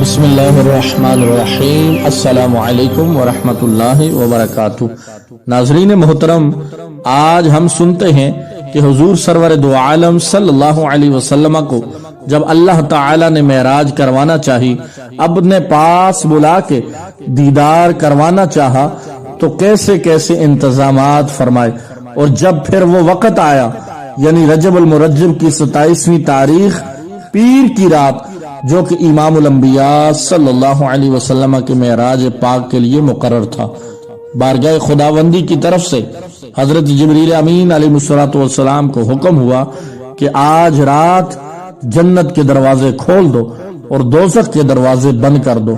بسم اللہ الرحمن الرحیم، السلام علیکم ورحمۃ اللہ وبرکاتہ۔ ناظرین محترم، آج ہم سنتے ہیں کہ حضور سرور دو عالم صلی اللہ علیہ وسلم کو جب اللہ تعالی نے معراج کروانا چاہی، اپنے پاس بلا کے دیدار کروانا چاہا تو کیسے کیسے انتظامات فرمائے، اور جب پھر وہ وقت آیا یعنی رجب المرجب کی 27ویں تاریخ پیر کی رات، جو کہ امام الانبیاء صلی اللہ علیہ وسلم کے معراج پاک کے لیے مقرر تھا، بارگاہ خداوندی کی طرف سے حضرت جبریل امین علیہ الصلوۃ والسلام کو حکم ہوا کہ آج رات جنت کے دروازے کھول دو اور دوزخ کے دروازے بند کر دو،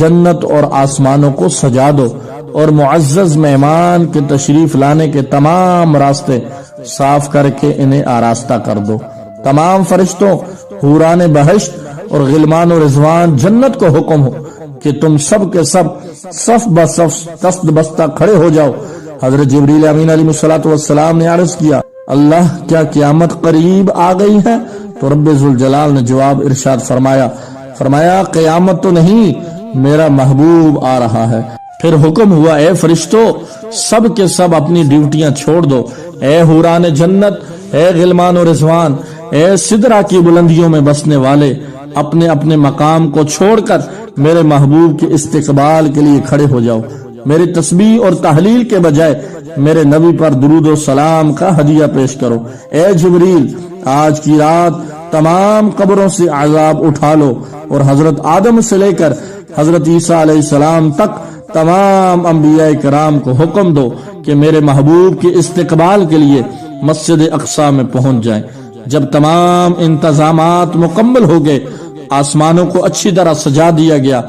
جنت اور آسمانوں کو سجا دو، اور معزز مہمان کے تشریف لانے کے تمام راستے صاف کر کے انہیں آراستہ کر دو۔ تمام فرشتوں، حوران بہشت اور غلمان و رضوان جنت کو حکم ہو کہ تم سب کے سب صف بصف دست بستہ کھڑے ہو جاؤ۔ حضرت جبریل امین علیہ الصلوۃ والسلام نے عرض کیا، اللہ کیا قیامت قریب آ گئی ہے؟ تو رب ذوالجلال نے جواب ارشاد فرمایا قیامت تو نہیں، میرا محبوب آ رہا ہے۔ پھر حکم ہوا، اے فرشتوں، سب کے سب اپنی ڈیوٹیاں چھوڑ دو، اے حوران جنت، اے غلمان و رضوان، اے سدرہ کی بلندیوں میں بسنے والے، اپنے اپنے مقام کو چھوڑ کر میرے محبوب کے استقبال کے لیے کھڑے ہو جاؤ۔ میری تسبیح اور تحلیل کے بجائے میرے نبی پر درود و سلام کا ہدیہ پیش کرو۔ اے جبریل، آج کی رات تمام قبروں سے عذاب اٹھا لو، اور حضرت آدم سے لے کر حضرت عیسیٰ علیہ السلام تک تمام انبیاء کرام کو حکم دو کہ میرے محبوب کے استقبال کے لیے مسجد اقصی میں پہنچ جائیں۔ جب تمام انتظامات مکمل ہو گئے، آسمانوں کو اچھی طرح سجا دیا گیا،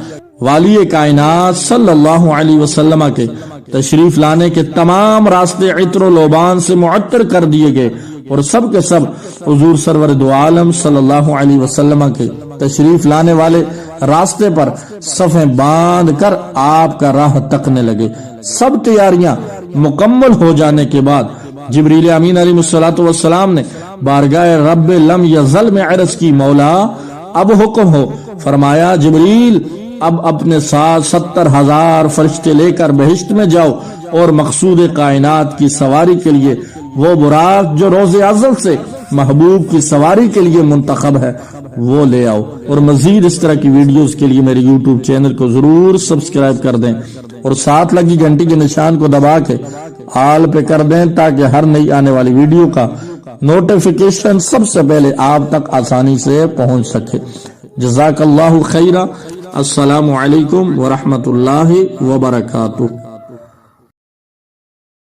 والی کائنات صلی اللہ علیہ وسلم کے تشریف لانے کے تمام راستے عطر و لوبان سے معطر کر دیے گئے، اور سب کے سب حضور سرور دو عالم صلی اللہ علیہ وسلم کے تشریف لانے والے راستے پر صفیں باندھ کر آپ کا راہ تکنے لگے۔ سب تیاریاں مکمل ہو جانے کے بعد جبریل امین علیہ الصلوۃ والسلام نے بارگاہ رب لم یزل میں عرض کی، مولا اب حکم ہو۔ فرمایا، جبریل اب اپنے ساتھ 70,000 فرشتے لے کر بہشت میں جاؤ، اور مقصود کائنات کی سواری کے لیے وہ براق جو روز ازل سے محبوب کی سواری کے لیے منتخب ہے وہ لے آؤ۔ اور مزید اس طرح کی ویڈیوز کے لیے میرے یوٹیوب چینل کو ضرور سبسکرائب کر دیں، اور ساتھ لگی گھنٹی کے نشان کو دبا کے آل پہ کر دیں تاکہ ہر نئی آنے والی ویڈیو کا نوٹیفیکیشن سب سے پہلے آپ تک آسانی سے پہنچ سکے۔ جزاک اللہ خیرہ۔ السلام علیکم ورحمۃ اللہ وبرکاتہ۔